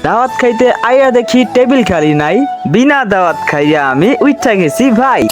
দাওয়াত খাইতে আইয়া দেখি টেবিল খালি নাই, বিনা দাওয়াত খাইয়া আমি উঠা গেছি ভাই।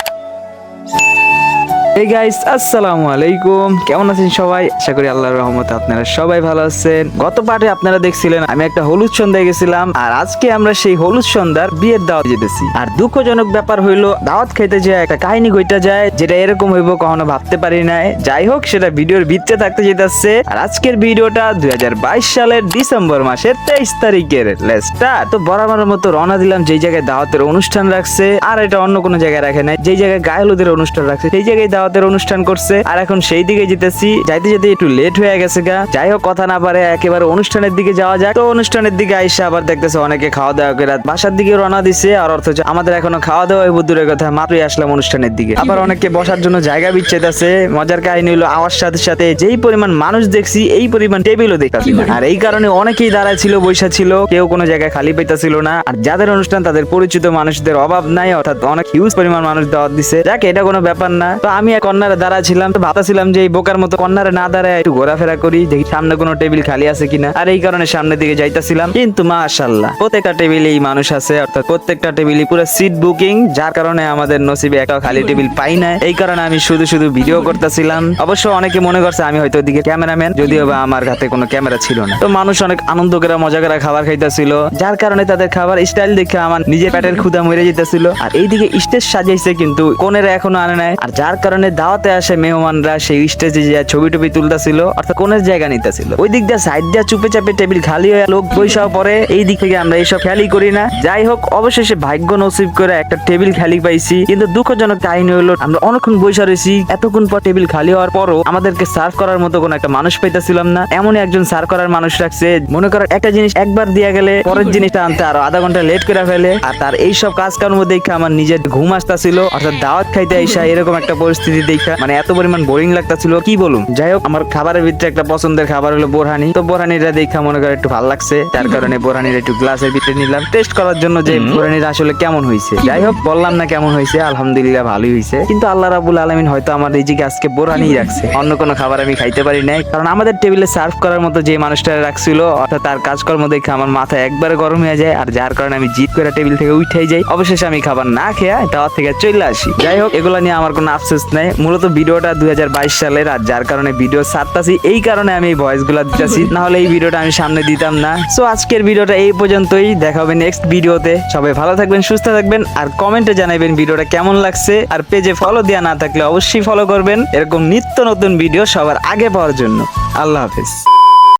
এই গাইস আসসালামু আলাইকুম, কেমন আছেন সবাই? আশা করি আল্লাহর রহমতে আপনারা সবাই ভালো আছেন। গত পার্টে আপনারা দেখছিলেন আমি একটা হলুদ সন্ধ্যায় গেছিলাম, আর আজকে আমরা সেই হলুদ সন্ধ্যার বিয়ের দাওয়াত যেতেছি। আর দুঃখজনক ব্যাপার হইলো দাওয়াত খাইতে যে একটা কাহিনী ঘটা যায়, যেটা এরকম হইব কখনো ভাবতে পারি নাই। যাই হোক, সেটা ভিডিওর ভিতরে থাকতে যেতেছে। আর আজকের ভিডিওটা 2022 সালের ডিসেম্বর মাসের 23 তারিখের। Let's start. তো বরাবরের মতো রওনা দিলাম যেই জায়গায় দাওয়াতের অনুষ্ঠান রাখছে, আর এটা অন্য কোনো জায়গায় রাখে নাই। যেই জায়গায় গায়ে হলুদের অনুষ্ঠান রাখছে সেই জায়গায় দাওয়াতের অনুষ্ঠান করছে, আর এখন সেই দিকে যেতেছি। যাইতে যেতে একটু লেট হয়ে গেছে গা। যাই হোক, কথা না পারে একেবারে অনুষ্ঠানের দিকে যাওয়া যায়। তো অনুষ্ঠানের দিকে আইসা আবার দেখতেছে অনেকে খাওয়া দাওয়া করে বাসার দিকে রওনা দিছে, আর অথচ আমাদের এখনো খাওয়া দাওয়া হইব দূরের কথা, মাত্রই আসলাম অনুষ্ঠানের দিকে। আবার অনেকে বসার জন্য জায়গা বিচ্ছেদাছে। মজার কাহিনী হলো আওয়ার সাথে সাথে যেই পরিমাণ মানুষ দেখছি এই পরিমাণ টেবিলও দেখতেছি না, আর এই কারণে অনেকেই দাঁড়ায় ছিল, বৈশা ছিল, কেউ কোনো জায়গায় খালি পাইতাছিল না। আর যাদের অনুষ্ঠান তাদের পরিচিত মানুষদের অভাব নাই, অর্থাৎ অনেক হিউজ পরিমাণ মানুষ দাওয়াত দিছে। যাক, এটা কোনো ব্যাপার না। তো আমি এক কর্নারে দাঁড়া ছিলাম, তো ভাবতেছিলাম যে এই বোকার মতো কর্নারে না দাঁড়ায় একটু ঘোরাফেরা করি, দেখি সামনে কোনো টেবিল খালি আছে কিনা। আর এই কারণে সামনের দিকে যাইতাছিলাম, কিন্তু মাশাআল্লাহ প্রত্যেকটা টেবিলেই মানুষ আছে, অর্থাৎ প্রত্যেকটা টেবিলই পুরো সিট বুকিং। যার কারণে আমাদের নসিবে একটা খালি টেবিল পাই না। এই কারণে আমি শুধু শুধু ভিডিও করতেছিলাম। অবশ্য অনেকে মনে করছে আমি হয়তো ওদিকে ক্যামেরাম্যান, যদিও বা আমার হাতে কোনো ক্যামেরা ছিল না। তো মানুষ অনেক আনন্দ করে মজা করে খাবার খাইতেছিল, যার কারণে তাদের খাবার স্টাইল দেখে আমার নিজের পেটের ক্ষুধা মরে যেতেছিল। আর এইদিকে স্টেজ সাজাইছে, কিন্তু কোনেরা এখনো আনে নাই। আর যার কারণে দাওয়াতে আসে মেহমানরা সেই স্টেজে যে ছবি টবি তুলতেছিল, অর্থাৎ কোনের জায়গা নিতেছিল। ওই দিক দিয়ে সাইড দিয়ে চুপে চাপে টেবিল খালি হয়ে লোক বৈশাও পরে। এই দিক থেকে আমরা এইসব খেয়ালই করি না। যাই হোক, অবশেষে ভাগ্য নসিব করে একটা টেবিল খালি পাইছি। কিন্তু দুঃখজনক কাহিনী হলো আমরা অনেকক্ষণ বৈশা রয়েছি, এতক্ষণ পর টেবিল খালি হওয়ার পরও আমাদেরকে সার্ভ করার মতো কোনো একটা মানুষ পাইতেছিলাম না। এমনই একজন সার্ভ করার মানুষ রাখছে, মনে করেন একটা জিনিস একবার দিয়ে গেলে পরের জিনিসটা আনতে আরো আধা ঘন্টা লেট করে ফেলে। আর তার এইসব কাজ কর্ম দেখে আমার নিজের ঘুম আসতেছিল, অর্থাৎ দাওয়াত খাইতে আইসা এরকম একটা পরিস্থিতি দেখা মানে এত পরিমাণ বোরিং লাগতেছিল কি বলুম। যাই হোক, আমার খাবারের ভিতরে একটা পছন্দের খাবার হলো বোরহানি। তো বোরহানিটা দেখা মনে করে একটু ভালো লাগছে, যার কারণে বোরহানির একটু গ্লাসের ভিতরে নিলাম টেস্ট করার জন্য যে বোরহানিটা আসলে কেমন হয়েছে। যাই হোক, বললাম না কেমন হয়েছে, আলহামদুলিল্লাহ ভালোই হয়েছে। কিন্তু আল্লাহ রাব্বুল আলামিন হয়তো আমার রিজিকে আজকে বোরহানি রাখছে, অন্য কোনো খাবার আমি খাইতে পারি নাই। কারণ আমাদের টেবিলে সার্ভ করার মতো যে মানুষটা রাখছিল, অর্থাৎ তার কাজকর্ম দেখে আমার মাথা একবারে গরম হয়ে যায়। আর যার কারণে আমি জিদ করে টেবিল থেকে উঠাই যাই। অবশেষে আমি খাবার না খেয়ে দাওয়াত থেকে চলে আসি। যাই হোক, এগুলা নিয়ে আমার কোনো আফসোস নাই। মূলত ভিডিওটা 2022 সালের, আর যার কারণে ভিডিও ছাড়তাছি, এই কারণে আমি এই ভয়েস গুলা দিতেছি, না হলে এই ভিডিওটা আমি সামনে দিতাম না। সো আজকের ভিডিওটা এই পর্যন্তই, দেখা হবে নেক্সট ভিডিওতে। সবাই ভালো থাকবেন, সুস্থ থাকবেন, আর কমেন্টে জানাবেন ভিডিওটা কেমন লাগছে। আর পেজে ফলো দেওয়া না থাকলে অবশ্যই ফলো করবেন, এরকম নিত্য নতুন ভিডিও সবার আগে পাওয়ার জন্য। আল্লাহ হাফেজ।